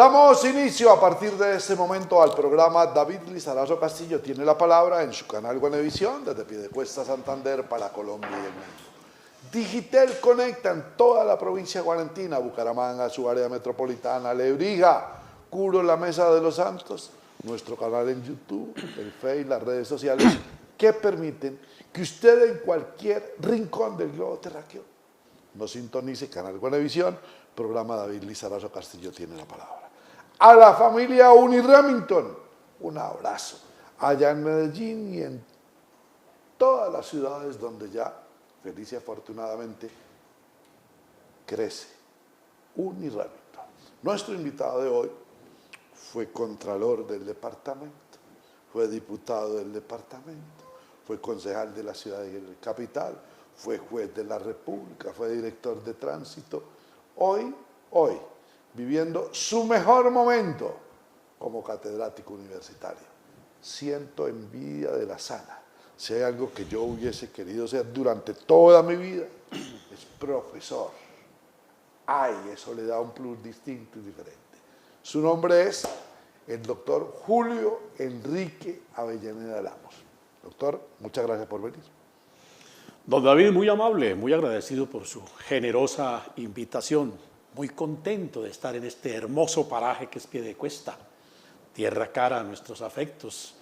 Damos inicio a partir de este momento al programa David Lizarazo Castillo tiene la palabra en su canal Guanevisión desde Piedecuesta, Santander para Colombia y el mundo. Digitel conecta en toda la provincia guarentina, Bucaramanga, su área metropolitana, Lebrija, Curo, la Mesa de los Santos, nuestro canal en YouTube, el Facebook, las redes sociales que permiten que usted en cualquier rincón del globo terráqueo nos sintonice. Canal Guanevisión, programa David Lizarazo Castillo tiene la palabra. A la familia Uniremington, un abrazo allá en Medellín y en todas las ciudades donde ya, feliz y afortunadamente, crece Uniremington. Nuestro invitado de hoy fue contralor del departamento, fue diputado del departamento, fue concejal de la ciudad de capital, fue juez de la República, fue director de tránsito. Hoy, viviendo su mejor momento como catedrático universitario. Siento envidia de la sana. Si hay algo que yo hubiese querido ser durante toda mi vida, es profesor. Ay, eso le da un plus distinto y diferente. Su nombre es el doctor Julio Enrique Avellaneda Lamos. Doctor, muchas gracias por venir. Don David, muy amable, muy agradecido por su generosa invitación. Muy contento de estar en este hermoso paraje que es Piedecuesta, tierra cara a nuestros afectos.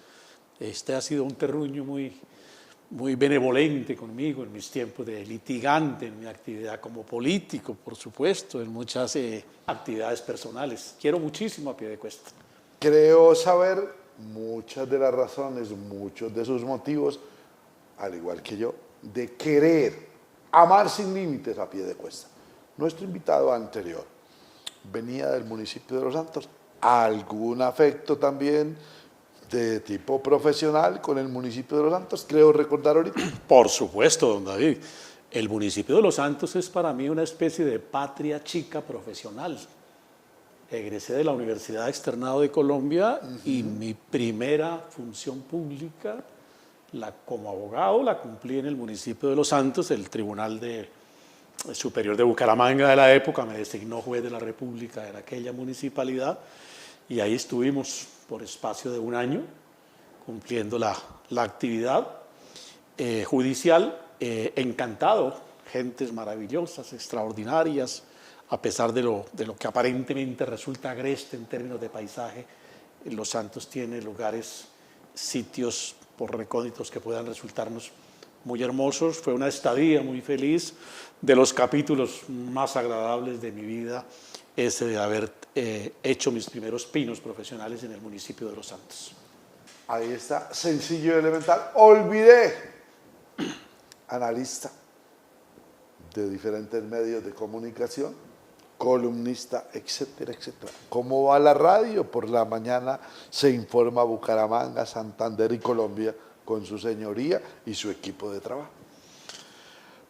Este ha sido un terruño muy benevolente conmigo en mis tiempos de litigante, en mi actividad como político, por supuesto, en muchas actividades personales. Quiero muchísimo a Piedecuesta. Creo saber muchas de las razones, muchos de sus motivos, al igual que yo, de querer amar sin límites a Piedecuesta. Nuestro invitado anterior venía del municipio de Los Santos, algún afecto también de tipo profesional con el municipio de Los Santos, creo recordar ahorita. Por supuesto, don David. El municipio de Los Santos es para mí una especie de patria chica profesional. Egresé de la Universidad Externado de Colombia y mi primera función pública como abogado la cumplí en el municipio de Los Santos. El Tribunal Superior de Bucaramanga de la época me designó juez de la República en aquella municipalidad y ahí estuvimos por espacio de un año cumpliendo la actividad judicial. Encantado, gentes maravillosas, extraordinarias, a pesar de lo que aparentemente resulta agreste en términos de paisaje. Los Santos tiene lugares, sitios por recónditos que puedan resultarnos muy hermosos. Fue una estadía muy feliz, de los capítulos más agradables de mi vida, ese de haber hecho mis primeros pinos profesionales en el municipio de Los Santos. Ahí está, sencillo y elemental. Olvidé, analista de diferentes medios de comunicación, columnista, etcétera, etcétera. ¿Cómo va la radio? Por la mañana se informa Bucaramanga, Santander y Colombia con su señoría y su equipo de trabajo.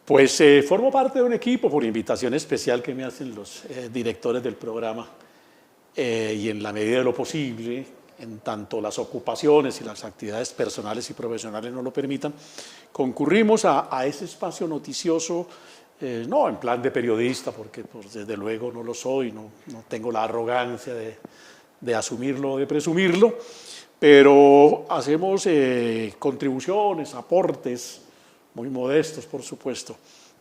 Pues formo parte de un equipo por invitación especial que me hacen los directores del programa y en la medida de lo posible, en tanto las ocupaciones y las actividades personales y profesionales nos lo permitan, concurrimos a ese espacio noticioso, no en plan de periodista, porque pues, desde luego no lo soy, no tengo la arrogancia de asumirlo o de presumirlo, pero hacemos contribuciones, aportes, muy modestos, por supuesto,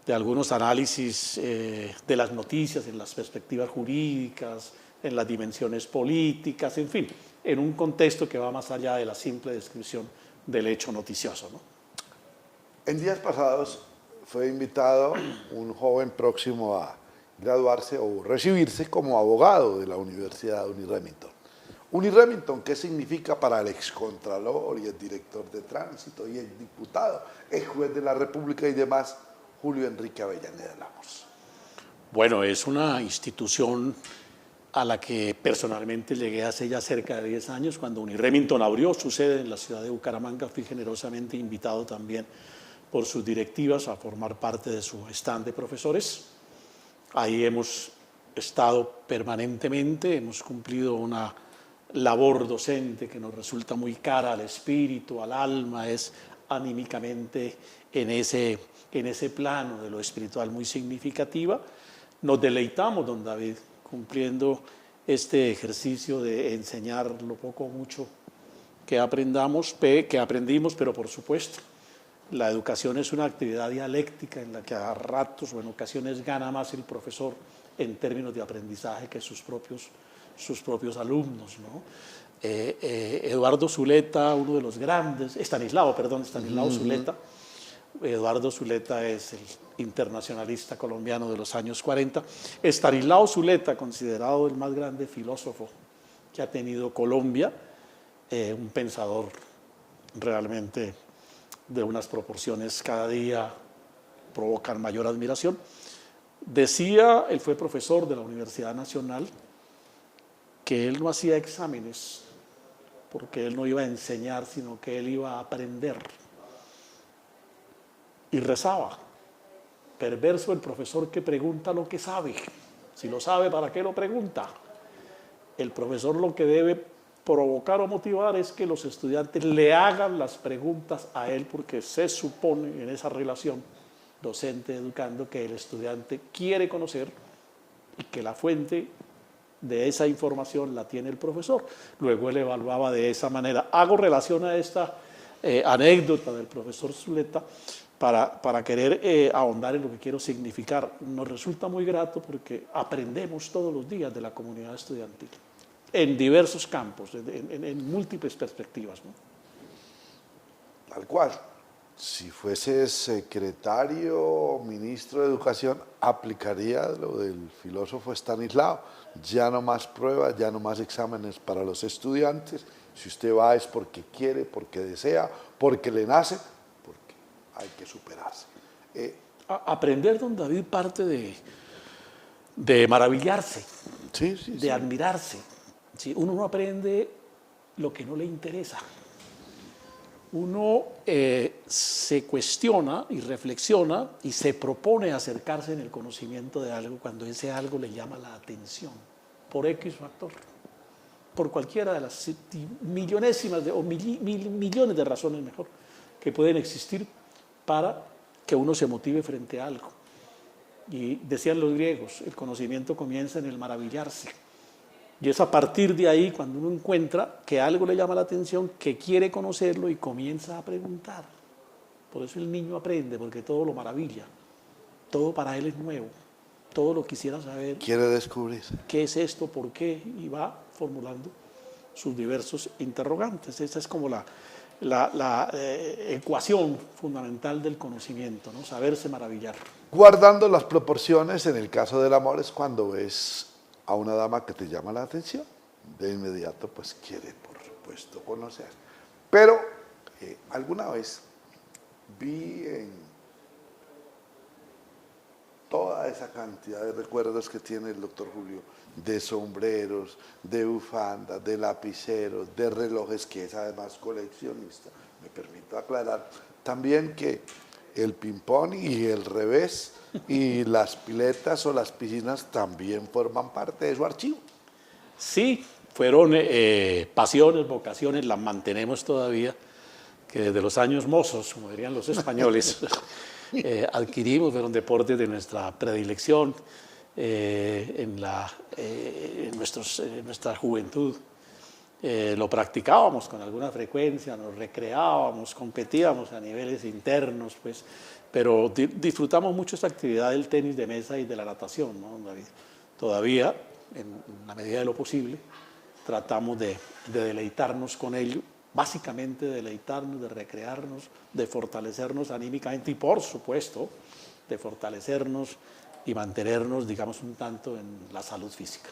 de algunos análisis de las noticias en las perspectivas jurídicas, en las dimensiones políticas, en fin, en un contexto que va más allá de la simple descripción del hecho noticioso, ¿no? En días pasados fue invitado un joven próximo a graduarse o recibirse como abogado de la Universidad Uniremington. Uniremington, ¿qué significa para el excontralor y el director de tránsito y el diputado, el juez de la República y demás, Julio Enrique Avellaneda Lamos? Bueno, es una institución a la que personalmente llegué hace ya cerca de 10 años. Cuando Uniremington abrió su sede en la ciudad de Bucaramanga, fui generosamente invitado también por sus directivas a formar parte de su stand de profesores. Ahí hemos estado permanentemente, hemos cumplido una labor docente que nos resulta muy cara al espíritu, al alma, es anímicamente en ese plano de lo espiritual muy significativa. Nos deleitamos, don David, cumpliendo este ejercicio de enseñar lo poco o mucho que aprendimos, pero por supuesto, la educación es una actividad dialéctica en la que a ratos o en ocasiones gana más el profesor en términos de aprendizaje que sus propios alumnos, ¿no? Eduardo Zuleta, uno de los grandes, Estanislao Zuleta. Eduardo Zuleta es el internacionalista colombiano de los años 40. Estanislao Zuleta, considerado el más grande filósofo que ha tenido Colombia, un pensador realmente de unas proporciones cada día provocan mayor admiración. Decía, él fue profesor de la Universidad Nacional, que él no hacía exámenes porque él no iba a enseñar, sino que él iba a aprender. Y rezaba: perverso el profesor que pregunta lo que sabe. Si lo sabe, ¿para qué lo pregunta? El profesor lo que debe provocar o motivar es que los estudiantes le hagan las preguntas a él, porque se supone en esa relación docente-educando que el estudiante quiere conocer y que la fuente de esa información la tiene el profesor. Luego él evaluaba de esa manera. Hago relación a esta anécdota del profesor Zuleta para querer ahondar en lo que quiero significar. Nos resulta muy grato porque aprendemos todos los días de la comunidad estudiantil, en diversos campos, en múltiples perspectivas, ¿no? Tal cual. Si fuese secretario o ministro de Educación, aplicaría lo del filósofo Estanislao. Ya no más pruebas, ya no más exámenes para los estudiantes. Si usted va es porque quiere, porque desea, porque le nace, porque hay que superarse. Aprender, don David, parte de maravillarse, Sí. admirarse. ¿Sí? Uno no aprende lo que no le interesa. Uno se cuestiona y reflexiona y se propone acercarse en el conocimiento de algo cuando ese algo le llama la atención, por X factor, por cualquiera de las millonésimas o millones de razones mejor que pueden existir para que uno se motive frente a algo. Y decían los griegos, el conocimiento comienza en el maravillarse. Y es a partir de ahí cuando uno encuentra que algo le llama la atención, que quiere conocerlo y comienza a preguntar. Por eso el niño aprende, porque todo lo maravilla. Todo para él es nuevo. Todo lo quisiera saber. Quiere descubrirse. ¿Qué es esto? ¿Por qué? Y va formulando sus diversos interrogantes. Esa es como la ecuación fundamental del conocimiento, ¿no? Saberse maravillar. Guardando las proporciones, en el caso del amor es cuando ves a una dama que te llama la atención, de inmediato pues quiere, por supuesto, conocer. Pero alguna vez vi en toda esa cantidad de recuerdos que tiene el doctor Julio, de sombreros, de bufandas, de lapiceros, de relojes, que es además coleccionista, me permito aclarar también que el ping-pong y el revés y las piletas o las piscinas también forman parte de su archivo. Sí, fueron pasiones, vocaciones, las mantenemos todavía, que desde los años mozos, como dirían los españoles, adquirimos, fueron deportes de nuestra predilección en nuestra juventud. Lo practicábamos con alguna frecuencia, nos recreábamos, competíamos a niveles internos, pues, pero disfrutamos mucho esta actividad del tenis de mesa y de la natación, ¿no, David? Todavía, en la medida de lo posible, tratamos de deleitarnos con ello, básicamente de deleitarnos, de recrearnos, de fortalecernos anímicamente y, por supuesto, de fortalecernos y mantenernos, digamos, un tanto en la salud física.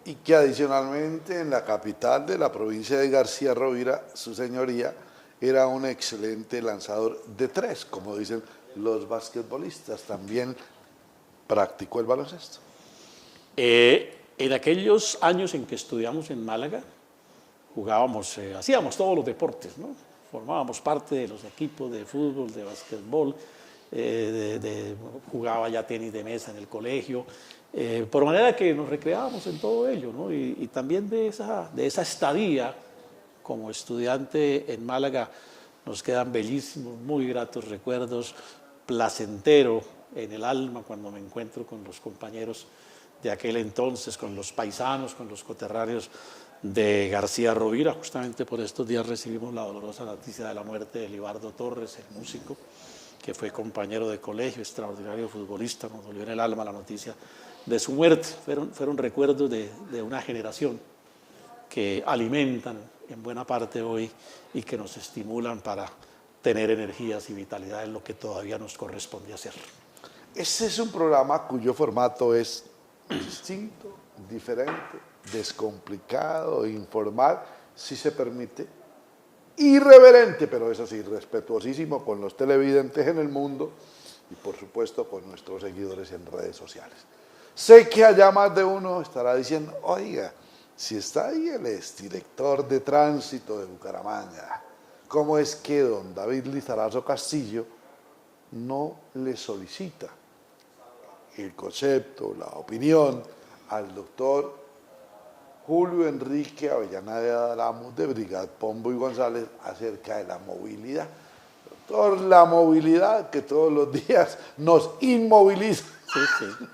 Y que adicionalmente en la capital de la provincia de García Rovira, su señoría era un excelente lanzador de tres, como dicen los basquetbolistas. También practicó el baloncesto. En aquellos años en que estudiamos en Málaga, jugábamos, hacíamos todos los deportes, ¿no? Formábamos parte de los equipos de fútbol, de basquetbol, jugaba ya tenis de mesa en el colegio, por manera que nos recreábamos en todo ello, ¿no? Y también de esa estadía como estudiante en Málaga nos quedan bellísimos, muy gratos recuerdos, placentero en el alma cuando me encuentro con los compañeros de aquel entonces, con los paisanos, con los coterráneos de García Rovira. Justamente por estos días recibimos la dolorosa noticia de la muerte de Libardo Torres, el músico, que fue compañero de colegio, extraordinario futbolista. Nos dolió en el alma la noticia de su muerte. Fueron recuerdos de una generación que alimentan en buena parte hoy y que nos estimulan para tener energías y vitalidad en lo que todavía nos corresponde hacer. Este es un programa cuyo formato es distinto, diferente, descomplicado, informal, si se permite, irreverente, pero eso sí, respetuosísimo con los televidentes en el mundo y por supuesto con nuestros seguidores en redes sociales. Sé que allá más de uno estará diciendo, oiga, si está ahí el exdirector de tránsito de Bucaramanga, ¿cómo es que don David Lizarazo Castillo no le solicita el concepto, la opinión al doctor Julio Enrique Avellaneda Ramos de Brigad Pombo y González acerca de la movilidad? Doctor, la movilidad que todos los días nos inmoviliza. Sí, sí.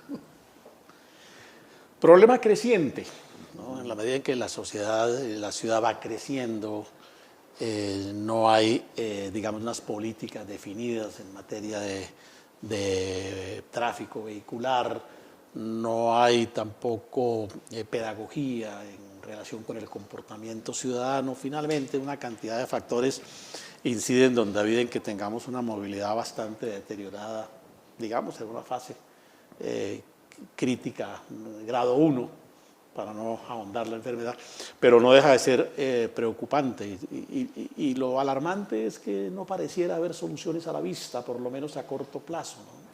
Problema creciente, ¿no? En la medida en que la sociedad, la ciudad va creciendo, no hay, digamos, unas políticas definidas en materia de tráfico vehicular, no hay tampoco pedagogía en relación con el comportamiento ciudadano. Finalmente, una cantidad de factores inciden, don David, en que tengamos una movilidad bastante deteriorada, digamos, en una fase crítica, grado 1, para no ahondar la enfermedad, pero no deja de ser preocupante. Y lo alarmante es que no pareciera haber soluciones a la vista, por lo menos a corto plazo, ¿no?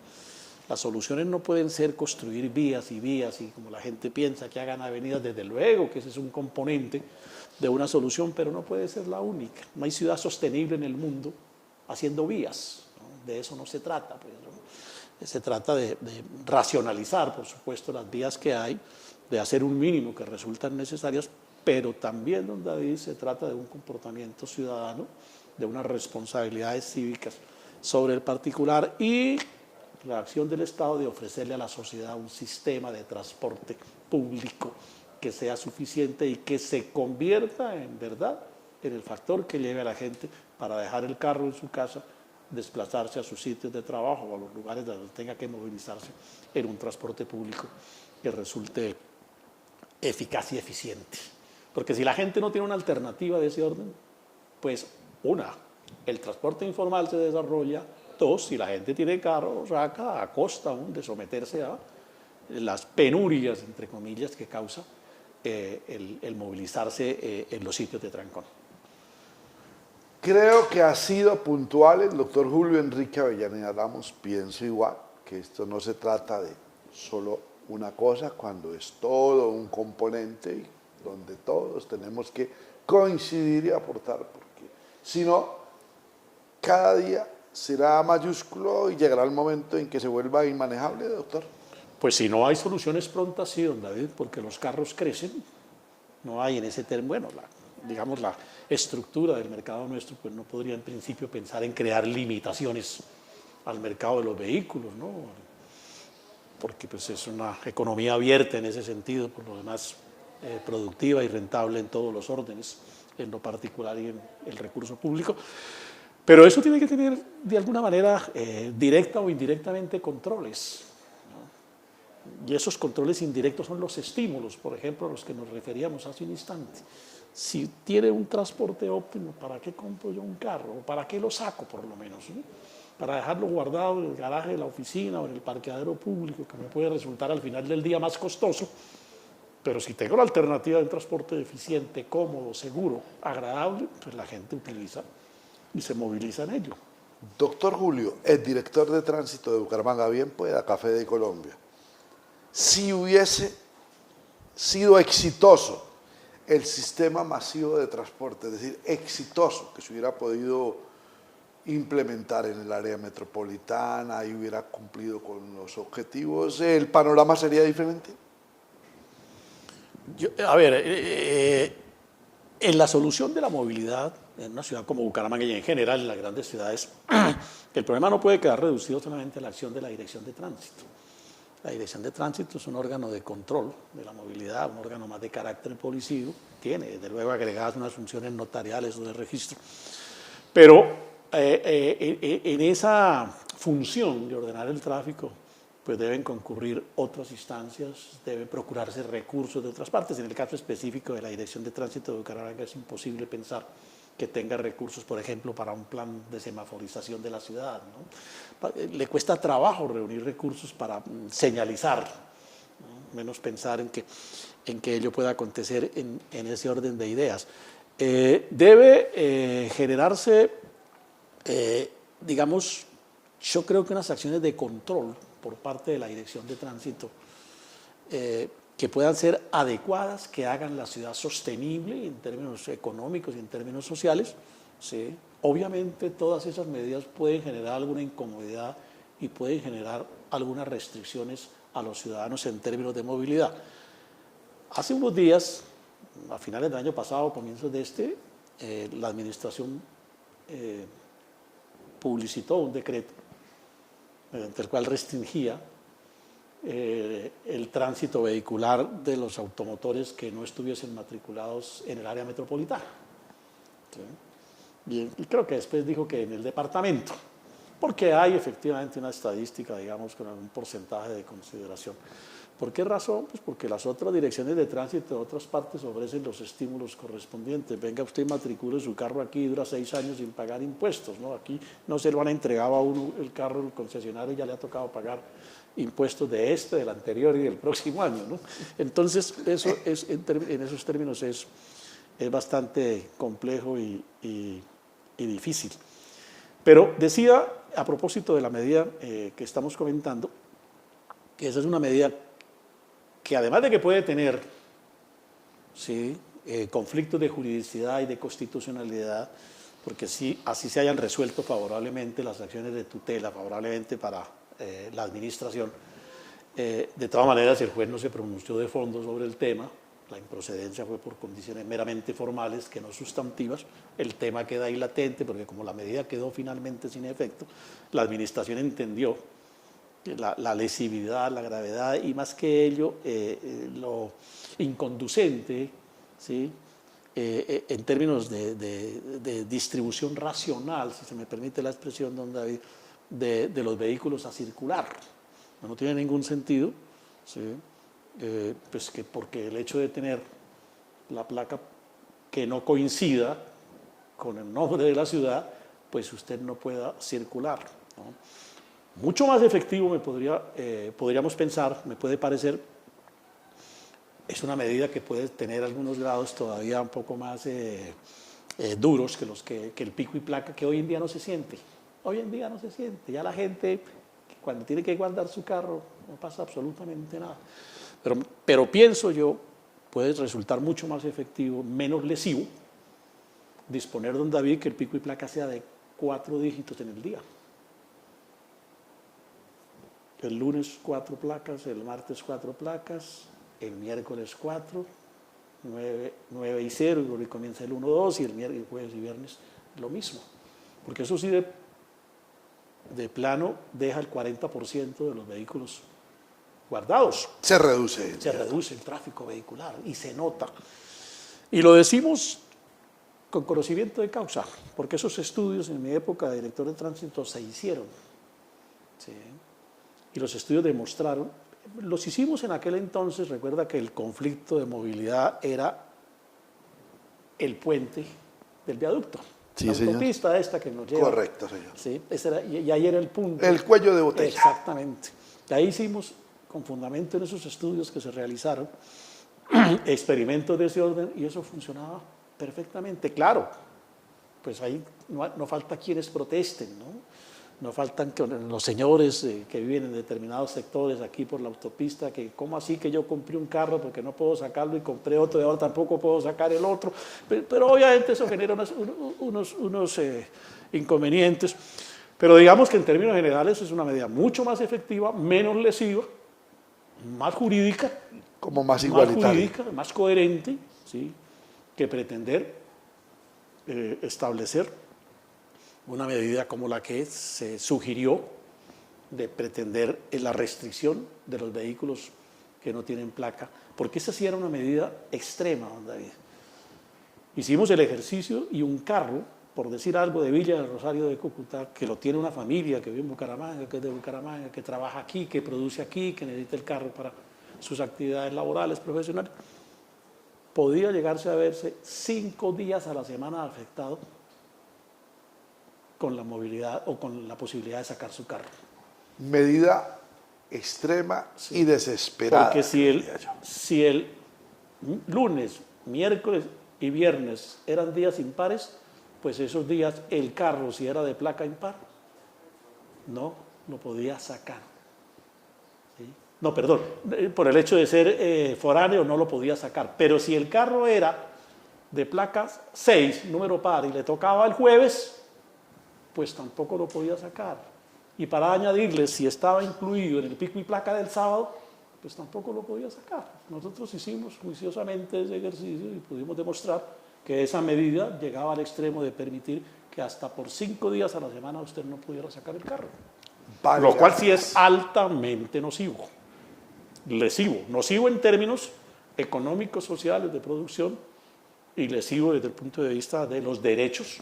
Las soluciones no pueden ser construir vías y como la gente piensa que hagan avenidas, desde luego que ese es un componente de una solución, pero no puede ser la única. No hay ciudad sostenible en el mundo haciendo vías, ¿no? De eso no se trata, pues, ¿no? Se trata de racionalizar, por supuesto, las vías que hay, de hacer un mínimo que resultan necesarias, pero también, don David, se trata de un comportamiento ciudadano, de unas responsabilidades cívicas sobre el particular y la acción del Estado de ofrecerle a la sociedad un sistema de transporte público que sea suficiente y que se convierta en verdad en el factor que lleve a la gente para dejar el carro en su casa, desplazarse a sus sitios de trabajo o a los lugares donde tenga que movilizarse en un transporte público que resulte eficaz y eficiente. Porque si la gente no tiene una alternativa de ese orden, pues el transporte informal se desarrolla. Dos, si la gente tiene carro, saca a costa aún de someterse a las penurias, entre comillas, que causa el movilizarse en los sitios de trancón. Creo que ha sido puntual el doctor Julio Enrique Avellaneda Ramos. Pienso igual, que esto no se trata de solo una cosa, cuando es todo un componente y donde todos tenemos que coincidir y aportar, porque si no, cada día será mayúsculo y llegará el momento en que se vuelva inmanejable, doctor. Pues si no hay soluciones prontas, sí, don David, porque los carros crecen, no hay en ese término, bueno, digamos la estructura del mercado nuestro, pues no podría en principio pensar en crear limitaciones al mercado de los vehículos, ¿no? Porque pues es una economía abierta en ese sentido, por lo demás productiva y rentable en todos los órdenes, en lo particular y en el recurso público. Pero eso tiene que tener, de alguna manera, directa o indirectamente, controles, ¿no? Y esos controles indirectos son los estímulos, por ejemplo, a los que nos referíamos hace un instante. Si tiene un transporte óptimo, ¿para qué compro yo un carro? ¿O para qué lo saco, por lo menos, ¿no? Para dejarlo guardado en el garaje de la oficina o en el parqueadero público, que me puede resultar al final del día más costoso. Pero si tengo la alternativa de un transporte eficiente, cómodo, seguro, agradable, pues la gente utiliza y se moviliza en ello. Doctor Julio, el director de tránsito de Bucaramanga, bien pueda, Café de Colombia, si hubiese sido exitoso el sistema masivo de transporte, es decir, exitoso, que se hubiera podido implementar en el área metropolitana y hubiera cumplido con los objetivos, ¿el panorama sería diferente? En la solución de la movilidad en una ciudad como Bucaramanga y en general en las grandes ciudades, el problema no puede quedar reducido solamente a la acción de la dirección de tránsito. La Dirección de Tránsito es un órgano de control de la movilidad, un órgano más de carácter policivo, tiene desde luego agregadas unas funciones notariales o de registro, pero en esa función de ordenar el tráfico pues deben concurrir otras instancias, deben procurarse recursos de otras partes. En el caso específico de la Dirección de Tránsito de Bucaramanga es imposible pensar que tenga recursos, por ejemplo, para un plan de semaforización de la ciudad, ¿no? Le cuesta trabajo reunir recursos para señalizar, ¿no? Menos pensar en que ello pueda acontecer en ese orden de ideas. Debe generarse, digamos, yo creo que unas acciones de control por parte de la Dirección de Tránsito que puedan ser adecuadas, que hagan la ciudad sostenible en términos económicos y en términos sociales, ¿sí? Obviamente todas esas medidas pueden generar alguna incomodidad y pueden generar algunas restricciones a los ciudadanos en términos de movilidad. Hace unos días, a finales del año pasado, comienzos de la administración publicitó un decreto mediante el cual restringía el tránsito vehicular de los automotores que no estuviesen matriculados en el área metropolitana. ¿Sí? Y creo que después dijo que en el departamento, porque hay efectivamente una estadística, digamos, con algún porcentaje de consideración. ¿Por qué razón? Pues porque las otras direcciones de tránsito de otras partes ofrecen los estímulos correspondientes. Venga, usted matricule su carro aquí y dura 6 años sin pagar impuestos, ¿no? Aquí no se lo han entregado a uno el carro del concesionario y ya le ha tocado pagar impuestos del anterior y del próximo año, ¿no? Entonces, eso es, en esos términos es bastante complejo y difícil. Pero decía, a propósito de la medida que estamos comentando, que esa es una medida que además de que puede tener, ¿sí?, conflictos de juridicidad y de constitucionalidad, porque sí, así se hayan resuelto favorablemente las acciones de tutela, favorablemente para la administración, de todas maneras el juez no se pronunció de fondo sobre el tema, la improcedencia fue por condiciones meramente formales que no sustantivas, el tema queda ahí latente porque como la medida quedó finalmente sin efecto, la administración entendió la lesividad, la gravedad y más que ello lo inconducente, ¿sí?, en términos de distribución racional, si se me permite la expresión, don David, de los vehículos a circular. No tiene ningún sentido, ¿sí?, pues que porque el hecho de tener la placa que no coincida con el nombre de la ciudad, pues usted no pueda circular, ¿no? Mucho más efectivo podríamos pensar, me puede parecer, es una medida que puede tener algunos grados todavía un poco más duros que el pico y placa, que hoy en día no se siente. Hoy en día no se siente. Ya la gente, cuando tiene que guardar su carro, no pasa absolutamente nada. Pero pienso yo, puede resultar mucho más efectivo, menos lesivo, disponer, don David, que el pico y placa sea de 4 dígitos en el día. El lunes 4 placas, el martes 4 placas, el miércoles 4, 9 y 0, y luego comienza el 1, 2, y el jueves y viernes lo mismo. Porque eso sí de plano deja el 40% de los vehículos guardados. Se reduce. Se reduce el tráfico vehicular y se nota. Y lo decimos con conocimiento de causa, porque esos estudios en mi época de director de tránsito se hicieron. ¿Sí? Y los estudios demostraron, los hicimos en aquel entonces, recuerda que el conflicto de movilidad era el puente del viaducto. Sí, la autopista señor. Esta que nos lleva. Correcto, señor. ¿Sí? Y ahí era el punto. El cuello de botella. Exactamente. De ahí hicimos, con fundamento en esos estudios que se realizaron, experimentos de ese orden y eso funcionaba perfectamente. Claro, pues ahí no falta quienes protesten, ¿no? No faltan los señores que viven en determinados sectores aquí por la autopista, que ¿cómo así que yo compré un carro porque no puedo sacarlo y compré otro y ahora tampoco puedo sacar el otro? Pero obviamente eso genera unos inconvenientes. Pero digamos que en términos generales es una medida mucho más efectiva, menos lesiva, más jurídica, como más igualitaria, más coherente, ¿sí?, que pretender establecer una medida como la que se sugirió de pretender la restricción de los vehículos que no tienen placa, porque esa sí era una medida extrema, don David. Hicimos el ejercicio y un carro, por decir algo, de Villa del Rosario de Cúcuta, que lo tiene una familia que vive en Bucaramanga, que es de Bucaramanga, que trabaja aquí, que produce aquí, que necesita el carro para sus actividades laborales, profesionales, podía llegarse a verse 5 días a la semana afectado con la movilidad o con la posibilidad de sacar su carro. Medida extrema y desesperada. Porque si el lunes, miércoles y viernes eran días impares, pues esos días el carro, si era de placa impar, no lo podía sacar. ¿Sí? No, perdón, por el hecho de ser foráneo no lo podía sacar. Pero si el carro era de placas 6, número par, y le tocaba el jueves, pues tampoco lo podía sacar. Y para añadirle, si estaba incluido en el pico y placa del sábado, pues tampoco lo podía sacar. Nosotros hicimos juiciosamente ese ejercicio y pudimos demostrar que esa medida llegaba al extremo de permitir que hasta por 5 días a la semana usted no pudiera sacar el carro. Lo cual sí es altamente nocivo, lesivo. Nocivo en términos económicos, sociales, de producción, y lesivo desde el punto de vista de los derechos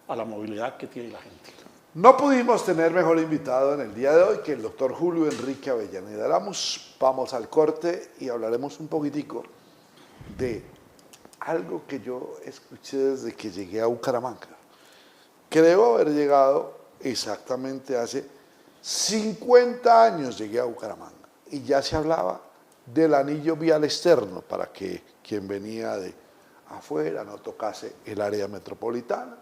a la movilidad que tiene la gente. No pudimos tener mejor invitado en el día de hoy que el doctor Julio Enrique Avellaneda Lamus. Vamos al corte y hablaremos un poquitico de algo que yo escuché desde que llegué a Bucaramanga. Creo haber llegado exactamente hace 50 años llegué a Bucaramanga y ya se hablaba del anillo vial externo para que quien venía de afuera no tocase el área metropolitana.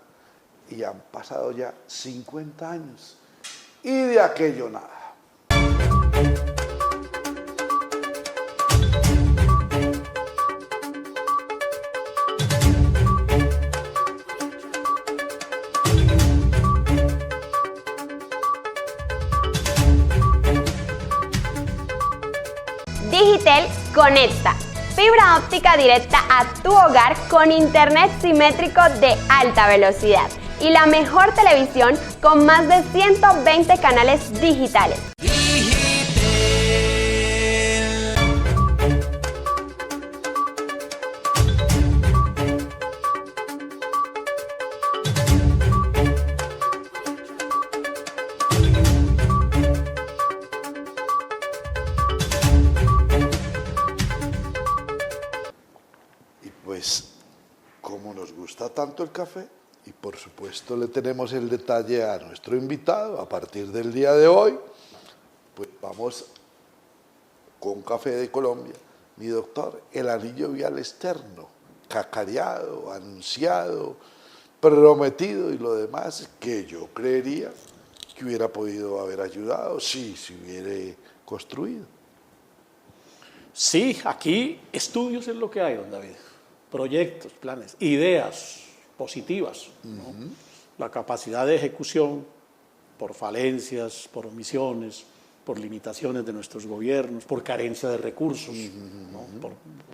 Y han pasado ya 50 años y de aquello nada. Digitel conecta fibra óptica directa a tu hogar con internet simétrico de alta velocidad y la mejor televisión con más de 120 canales digitales. Y pues, como nos gusta tanto el café, y por supuesto le tenemos el detalle a nuestro invitado a partir del día de hoy, pues vamos con Café de Colombia. Mi doctor, el anillo vial externo, cacareado, anunciado, prometido y lo demás, que yo creería que hubiera podido haber ayudado si se hubiera construido. Sí, aquí estudios es lo que hay, don David. Proyectos, planes, ideas positivas, ¿no? La capacidad de ejecución por falencias, por omisiones, por limitaciones de nuestros gobiernos, por carencia de recursos, ¿no? Por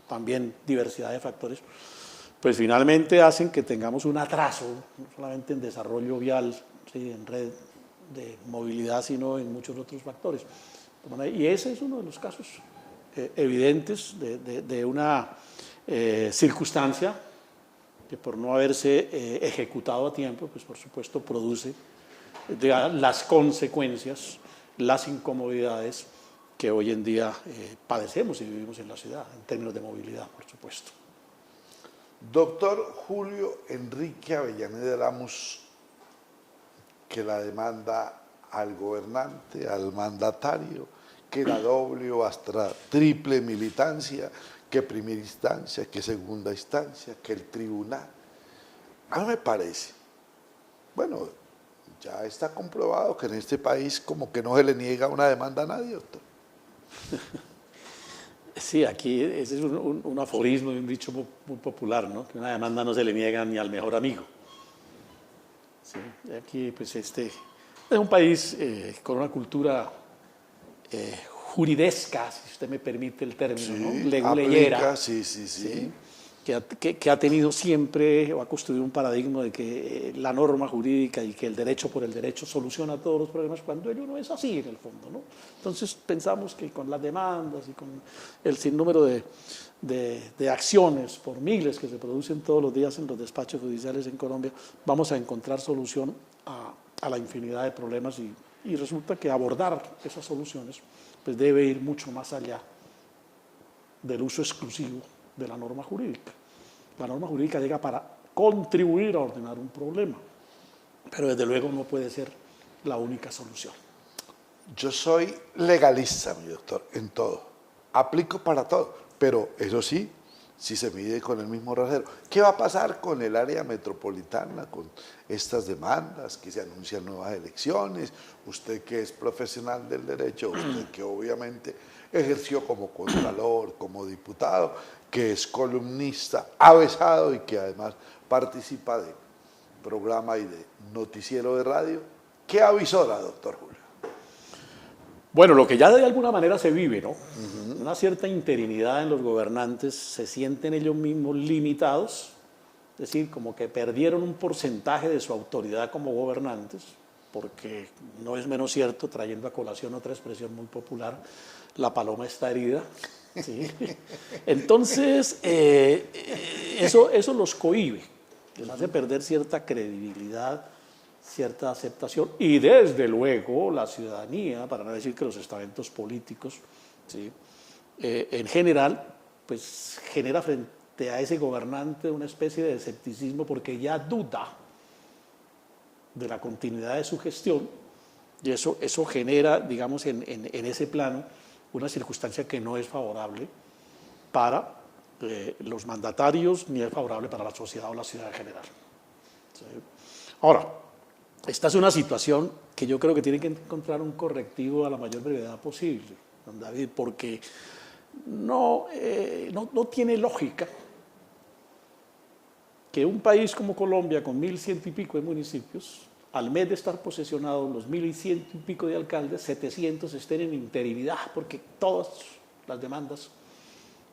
también diversidad de factores, pues finalmente hacen que tengamos un atraso, no solamente en desarrollo vial, ¿sí? En red de movilidad, sino en muchos otros factores. Y ese es uno de los casos evidentes de una circunstancia que por no haberse ejecutado a tiempo, pues por supuesto produce las consecuencias, las incomodidades que hoy en día padecemos y vivimos en la ciudad, en términos de movilidad, por supuesto. Doctor Julio Enrique Avellaneda Lamus, que la demanda al gobernante, al mandatario, que la doble o hasta triple militancia, que primera instancia, que segunda instancia, que el tribunal. A mí me parece, bueno, ya está comprobado que en este país como que no se le niega una demanda a nadie, doctor. Sí, aquí ese es un aforismo y un dicho muy popular, ¿no? Que una demanda no se le niega ni al mejor amigo. Sí, aquí pues es un país con una cultura juridesca, si usted me permite el término, Sí, ¿no? Leguleyera. sí. que ha tenido siempre o ha construido un paradigma de que la norma jurídica y que el derecho por el derecho soluciona todos los problemas, cuando ello no es así en el fondo, ¿no? Entonces pensamos que con las demandas y con el sinnúmero de acciones por miles que se producen todos los días en los despachos judiciales en Colombia, vamos a encontrar solución a la infinidad de problemas y resulta que abordar esas soluciones pues debe ir mucho más allá del uso exclusivo de la norma jurídica. La norma jurídica llega para contribuir a ordenar un problema, pero desde luego no puede ser la única solución. Yo soy legalista, mi doctor, en todo. Aplico para todo, pero eso sí, si se mide con el mismo rasero. ¿Qué va a pasar con el área metropolitana, con estas demandas, que se anuncian nuevas elecciones? Usted que es profesional del derecho, usted que obviamente ejerció como contralor, como diputado, que es columnista avesado y que además participa de programa y de noticiero de radio. ¿Qué avisora, doctor Julio? Bueno, lo que ya de alguna manera se vive, ¿no? Una cierta interinidad en los gobernantes, se sienten ellos mismos limitados, es decir, como que perdieron un porcentaje de su autoridad como gobernantes, porque no es menos cierto, trayendo a colación otra expresión muy popular, la paloma está herida. ¿Sí? Entonces, eso los cohíbe, les hace perder cierta credibilidad, cierta aceptación, y desde luego la ciudadanía, para no decir que los estamentos políticos, ¿sí? En general, pues genera frente a ese gobernante una especie de escepticismo porque ya duda de la continuidad de su gestión, y eso genera, digamos, en ese plano, una circunstancia que no es favorable para los mandatarios ni es favorable para la sociedad o la ciudad en general. ¿Sí? Ahora, esta es una situación que yo creo que tiene que encontrar un correctivo a la mayor brevedad posible, don David, porque no tiene lógica que un país como Colombia, con 1.100 y pico de municipios, al mes de estar posesionados los 1.100 y pico de alcaldes, 700 estén en interinidad, porque todas las demandas,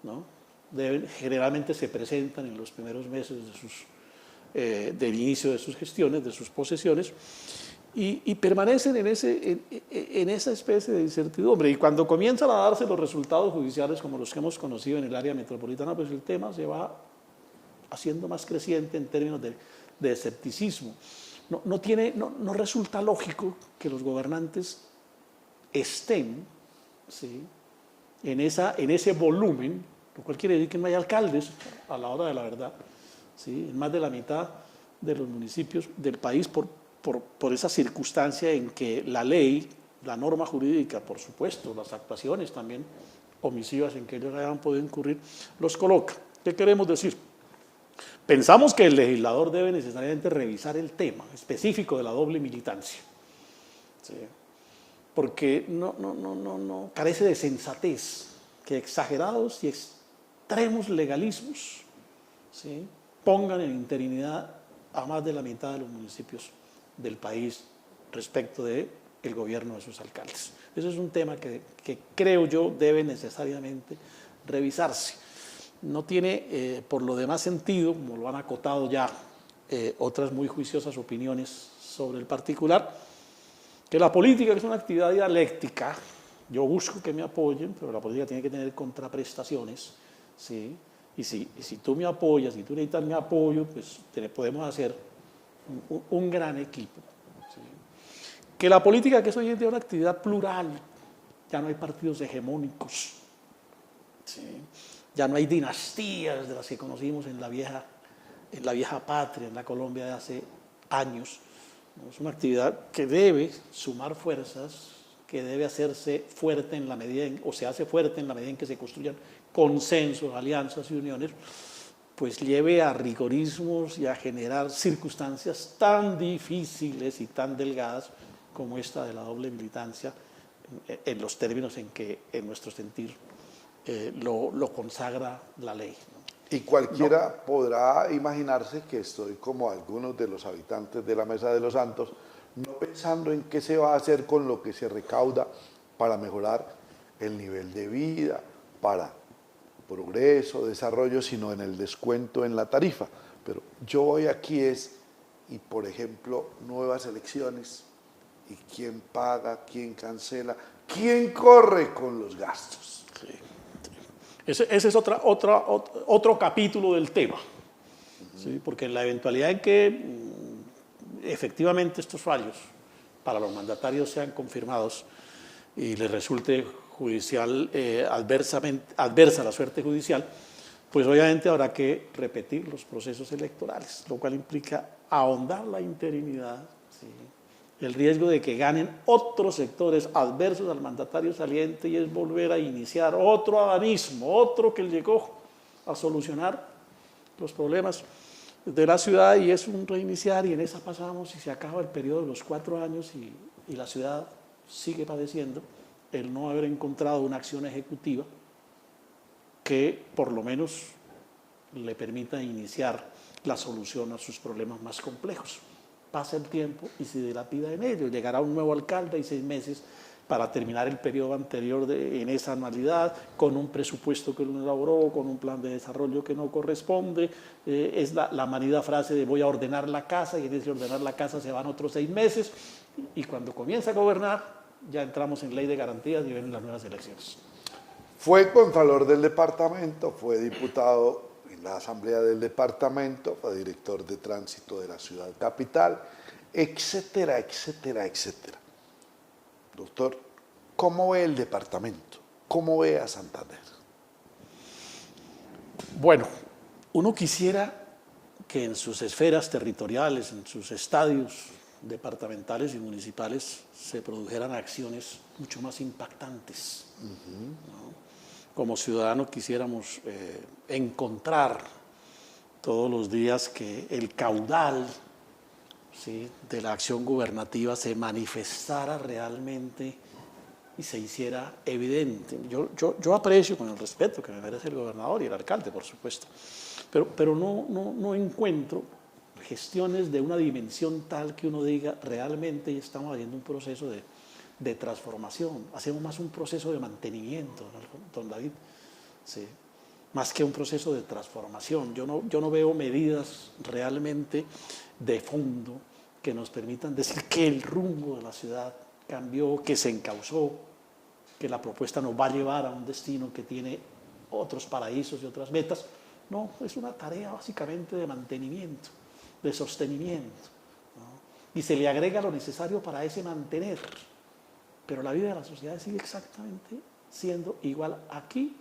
¿no?, generalmente se presentan en los primeros meses del inicio de sus gestiones, de sus posesiones, y permanecen en esa especie de incertidumbre. Y cuando comienzan a darse los resultados judiciales como los que hemos conocido en el área metropolitana, pues el tema se va haciendo más creciente en términos de escepticismo. No resulta lógico que los gobernantes estén, ¿sí?, en ese volumen, lo cual quiere decir que no hay alcaldes a la hora de la verdad, ¿sí?, en más de la mitad de los municipios del país por esa circunstancia en que la ley, la norma jurídica, por supuesto, las actuaciones también omisivas en que ellos hayan podido incurrir, los coloca. ¿Qué queremos decir? Pensamos que el legislador debe necesariamente revisar el tema específico de la doble militancia, ¿sí?, porque no carece de sensatez que exagerados y extremos legalismos, ¿sí?, pongan en interinidad a más de la mitad de los municipios del país respecto del gobierno de sus alcaldes. Ese es un tema que creo yo debe necesariamente revisarse. No tiene por lo demás sentido, como lo han acotado ya otras muy juiciosas opiniones sobre el particular, que la política, que es una actividad dialéctica, yo busco que me apoyen, pero la política tiene que tener contraprestaciones, ¿sí? Y si tú me apoyas, si tú necesitas mi apoyo, pues podemos hacer un gran equipo, ¿sí? Que la política, que es hoy en día una actividad plural, ya no hay partidos hegemónicos, ¿sí?, ya no hay dinastías de las que conocimos en la vieja patria, en la Colombia de hace años. Es una actividad que debe sumar fuerzas, que debe hacerse fuerte en la medida o se hace fuerte en la medida en que se construyan consensos, alianzas y uniones, pues lleve a rigorismos y a generar circunstancias tan difíciles y tan delgadas como esta de la doble militancia, en los términos en que, en nuestro sentir, lo consagra la ley, ¿no? Y cualquiera podrá imaginarse que estoy como algunos de los habitantes de la Mesa de los Santos, no pensando en qué se va a hacer con lo que se recauda para mejorar el nivel de vida, para progreso, desarrollo, sino en el descuento en la tarifa. Pero yo voy aquí y por ejemplo, nuevas elecciones, y quién paga, quién cancela, quién corre con los gastos. Sí, sí. Ese es otro capítulo del tema, ¿sí? Porque en la eventualidad en que efectivamente estos fallos para los mandatarios sean confirmados y les resulte judicial, adversa la suerte judicial, pues obviamente habrá que repetir los procesos electorales, lo cual implica ahondar la interinidad, ¿sí? El riesgo de que ganen otros sectores adversos al mandatario saliente y es volver a iniciar otro adanismo, otro que llegó a solucionar los problemas de la ciudad y es un reiniciar y en esa pasamos y se acaba el periodo de los 4 años y la ciudad sigue padeciendo el no haber encontrado una acción ejecutiva que por lo menos le permita iniciar la solución a sus problemas más complejos. Pasa el tiempo y se dilapida en ello. Llegará un nuevo alcalde y 6 meses para terminar el periodo anterior en esa anualidad, con un presupuesto que no elaboró, con un plan de desarrollo que no corresponde. Es la manida frase de voy a ordenar la casa y en ese ordenar la casa se van otros 6 meses y cuando comienza a gobernar ya entramos en ley de garantías y vienen las nuevas elecciones. Fue contralor del departamento, fue diputado en la asamblea del departamento, fue director de tránsito de la ciudad capital, etcétera, etcétera, etcétera. Doctor, ¿cómo ve el departamento? ¿Cómo ve a Santander? Bueno, uno quisiera que en sus esferas territoriales, en sus estadios departamentales y municipales se produjeran acciones mucho más impactantes. ¿No? Como ciudadanos quisiéramos encontrar todos los días que el caudal, ¿sí?, de la acción gubernativa se manifestara realmente y se hiciera evidente. Yo aprecio con el respeto que me merece el gobernador y el alcalde, por supuesto, pero no encuentro gestiones de una dimensión tal que uno diga realmente estamos haciendo un proceso de transformación, hacemos más un proceso de mantenimiento, don David, ¿sí?, más que un proceso de transformación. Yo no veo medidas realmente de fondo que nos permitan decir que el rumbo de la ciudad cambió, que se encauzó, que la propuesta nos va a llevar a un destino que tiene otros paraísos y otras metas. No, es una tarea básicamente de mantenimiento, de sostenimiento, ¿no? Y se le agrega lo necesario para ese mantener. Pero la vida de la sociedad sigue exactamente siendo igual aquí,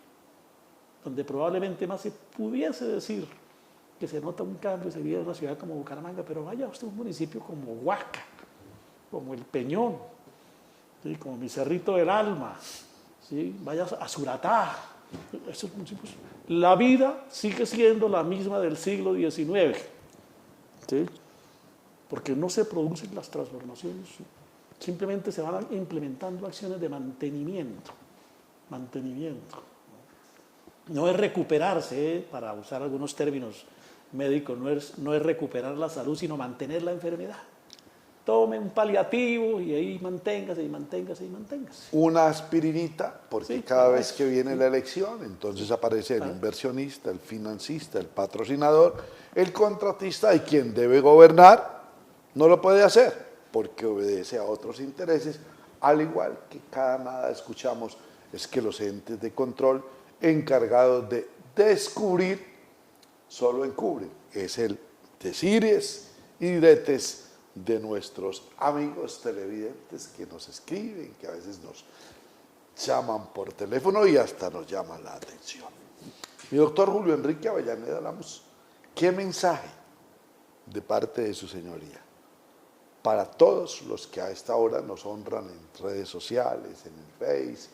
donde probablemente más se pudiese decir que se nota un cambio, se vive en una ciudad como Bucaramanga, pero vaya usted a un municipio como Huaca, como El Peñón, ¿sí?, como mi Cerrito del Alma, ¿sí?, vaya a Suratá, esos municipios. La vida sigue siendo la misma del siglo XIX, ¿sí?, porque no se producen las transformaciones. Simplemente se van implementando acciones de mantenimiento. No es recuperarse, para usar algunos términos médicos, no es recuperar la salud, sino mantener la enfermedad. Tome un paliativo y ahí manténgase. Una aspirinita, porque sí, cada vez que viene la elección, entonces aparece el inversionista, el financista, el patrocinador, el contratista y quien debe gobernar no lo puede hacer, porque obedece a otros intereses, al igual que cada nada escuchamos, es que los entes de control encargados de descubrir solo encubren. Es el decires y diretes de nuestros amigos televidentes que nos escriben, que a veces nos llaman por teléfono y hasta nos llaman la atención. Mi doctor Julio Enrique Avellaneda Lamus, ¿qué mensaje de parte de su señoría para todos los que a esta hora nos honran en redes sociales, en el Face,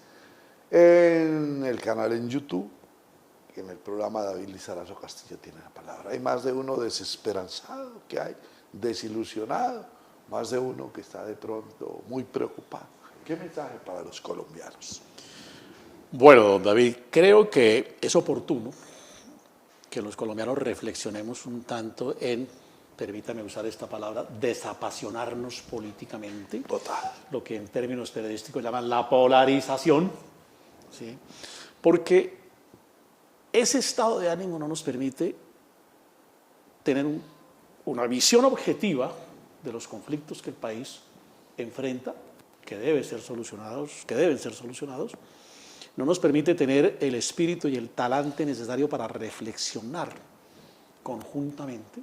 en el canal en YouTube, que en el programa David Lizarazo Castillo tiene la palabra? Hay más de uno desesperanzado que hay, desilusionado, más de uno que está de pronto muy preocupado. ¿Qué mensaje para los colombianos? Bueno, don David, creo que es oportuno que los colombianos reflexionemos un tanto en, permítame usar esta palabra, desapasionarnos políticamente. Total. Lo que en términos periodísticos llaman la polarización, ¿sí? Porque ese estado de ánimo no nos permite tener una visión objetiva de los conflictos que el país enfrenta, que deben ser solucionados, no nos permite tener el espíritu y el talante necesario para reflexionar conjuntamente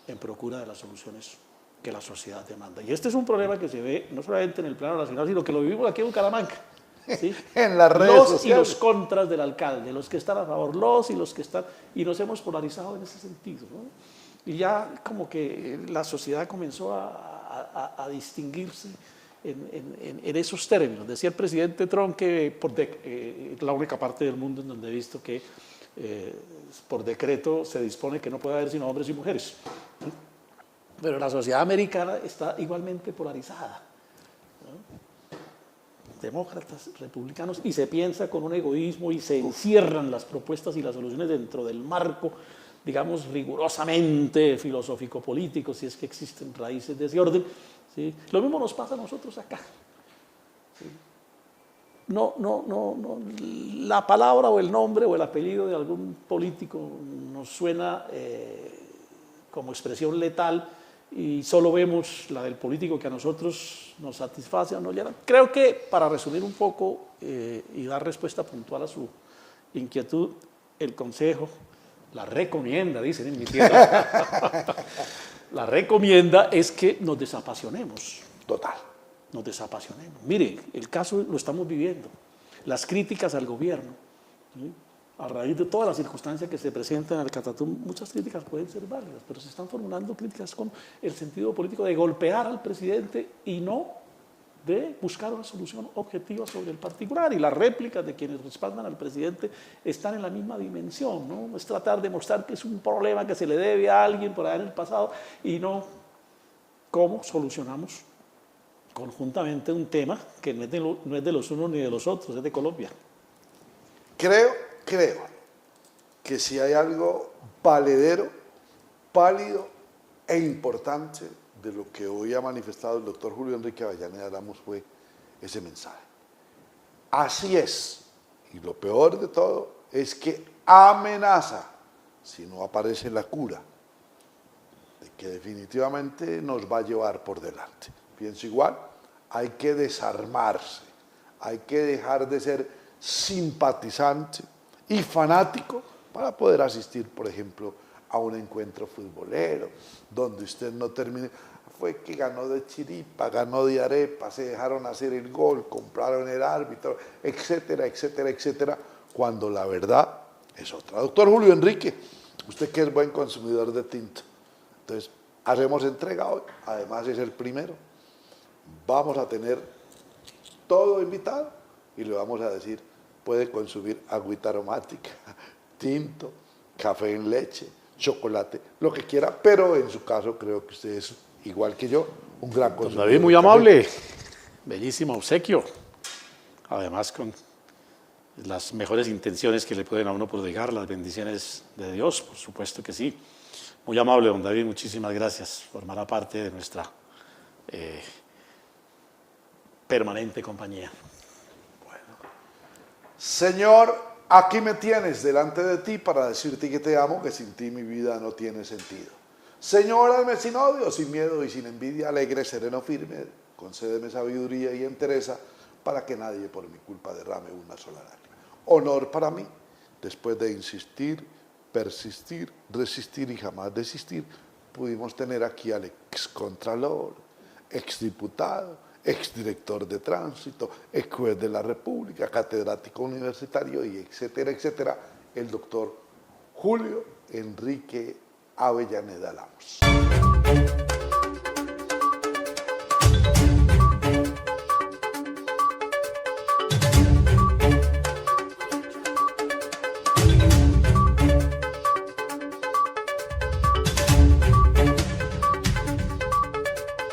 en procura de las soluciones que la sociedad demanda. Y este es un problema que se ve no solamente en el plano nacional, sino que lo vivimos aquí en Bucaramanga. ¿Sí? En las redes los sociales. Y los contras del alcalde, los que están a favor, los y los que están... Y nos hemos polarizado en ese sentido, ¿no? Y ya como que la sociedad comenzó a distinguirse en esos términos. Decía el presidente Trump que es la única parte del mundo en donde he visto que por decreto se dispone que no puede haber sino hombres y mujeres. ¿Sí? Pero la sociedad americana está igualmente polarizada, ¿no? Demócratas, republicanos, y se piensa con un egoísmo y se encierran las propuestas y las soluciones dentro del marco, digamos, rigurosamente filosófico-político, si es que existen raíces de ese orden. ¿Sí? Lo mismo nos pasa a nosotros acá. ¿Sí? No, la palabra o el nombre o el apellido de algún político nos suena como expresión letal y solo vemos la del político que a nosotros nos satisface o nos llena. Creo que, para resumir un poco y dar respuesta puntual a su inquietud, el consejo, la recomienda, dicen en mi tierra, la recomienda es que nos desapasionemos. Total. Nos desapasionemos. Mire, el caso lo estamos viviendo. Las críticas al gobierno, ¿sí? A raíz de todas las circunstancias que se presentan en el Catatumbo, muchas críticas pueden ser válidas, pero se están formulando críticas con el sentido político de golpear al presidente y no de buscar una solución objetiva sobre el particular. Y las réplicas de quienes respaldan al presidente están en la misma dimensión, ¿no? Es tratar de mostrar que es un problema que se le debe a alguien por allá en el pasado y no cómo solucionamos conjuntamente un tema que no es de los unos ni de los otros, es de Colombia. Creo que si hay algo valedero, pálido e importante de lo que hoy ha manifestado el doctor Julio Enrique Avellaneda Lamos fue ese mensaje. Así es, y lo peor de todo es que amenaza, si no aparece la cura, de que definitivamente nos va a llevar por delante. Pienso igual, hay que desarmarse, hay que dejar de ser simpatizante y fanático para poder asistir, por ejemplo, a un encuentro futbolero, donde usted no termine, fue que ganó de chiripa, ganó de arepa, se dejaron hacer el gol, compraron el árbitro, etcétera, etcétera, etcétera, cuando la verdad es otra. Doctor Julio Enrique, usted que es buen consumidor de tinto, entonces hacemos entrega hoy, además es el primero, vamos a tener todo invitado y le vamos a decir, puede consumir agüita aromática, tinto, café en leche, chocolate, lo que quiera, pero en su caso creo que usted es, igual que yo, un gran consumidor. David, muy amable, bellísimo obsequio, además con las mejores intenciones que le pueden a uno prodigar, las bendiciones de Dios, por supuesto que sí. Muy amable, don David, muchísimas gracias, formará parte de nuestra permanente compañía. Señor, aquí me tienes delante de ti para decirte que te amo, que sin ti mi vida no tiene sentido. Señor, hazme sin odio, sin miedo y sin envidia, alegre, sereno, firme, concédeme sabiduría y entereza para que nadie por mi culpa derrame una sola lágrima. Honor para mí, después de insistir, persistir, resistir y jamás desistir, pudimos tener aquí al excontralor, exdiputado, exdirector de tránsito, ex juez de la República, catedrático universitario y etcétera, etcétera, el doctor Julio Enrique Avellaneda Lamos.